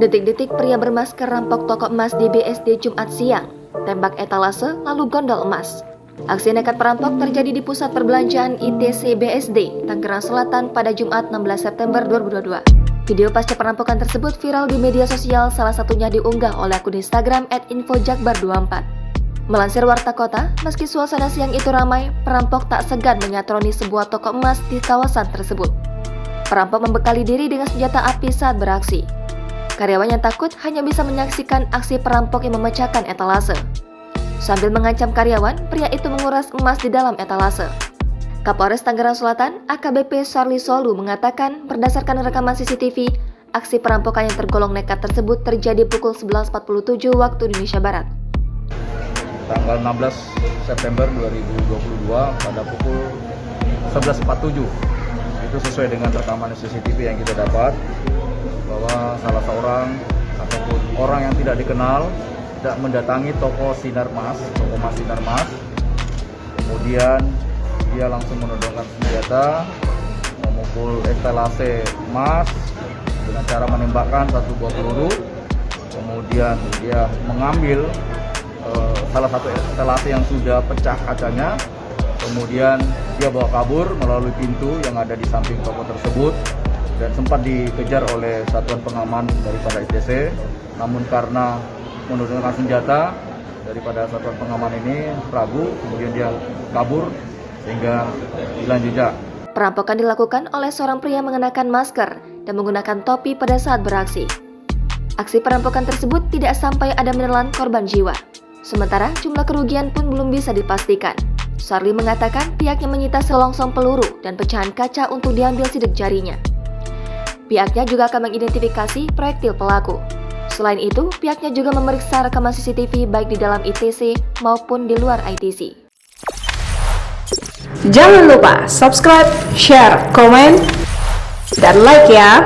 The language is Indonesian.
Detik-detik pria bermasker rampok toko emas di BSD Jumat siang, tembak etalase lalu gondol emas. Aksi nekat perampok terjadi di pusat perbelanjaan ITC BSD, Tangerang Selatan pada Jumat 16 September 2022. Video pasca perampokan tersebut viral di media sosial, salah satunya diunggah oleh akun Instagram @infojakbar24. Melansir Warta Kota, meski suasana siang itu ramai, perampok tak segan menyatroni sebuah toko emas di kawasan tersebut. Perampok membekali diri dengan senjata api saat beraksi. Karyawan yang takut hanya bisa menyaksikan aksi perampok yang memecahkan etalase. Sambil mengancam karyawan, pria itu menguras emas di dalam etalase. Kapolres Tangerang Selatan, AKBP Sarli Solu mengatakan berdasarkan rekaman CCTV, aksi perampokan yang tergolong nekat tersebut terjadi pukul 11.47 waktu Indonesia Barat. Tanggal 16 September 2022 pada pukul 11.47. Itu sesuai dengan rekaman CCTV yang kita dapat, bahwa salah seorang ataupun orang yang tidak dikenal tidak mendatangi toko emas Sinar Mas. Kemudian dia langsung menodongkan senjata, memukul etalase emas dengan cara menembakkan satu buah peluru. Kemudian dia mengambil salah satu etalase yang sudah pecah kacanya. Kemudian dia bawa kabur melalui pintu yang ada di samping toko tersebut dan sempat dikejar oleh satuan pengaman daripada ITC. Namun karena menodongkan senjata daripada satuan pengaman ini ragu, kemudian dia kabur sehingga hilang jejak. Perampokan dilakukan oleh seorang pria mengenakan masker dan menggunakan topi pada saat beraksi. Aksi perampokan tersebut tidak sampai ada menelan korban jiwa. Sementara jumlah kerugian pun belum bisa dipastikan. Sarli mengatakan pihaknya menyita selongsong peluru dan pecahan kaca untuk diambil sidik jarinya. Pihaknya juga akan mengidentifikasi proyektil pelaku. Selain itu, pihaknya juga memeriksa rekaman CCTV baik di dalam ITC maupun di luar ITC. Jangan lupa subscribe, share, komen, dan like ya!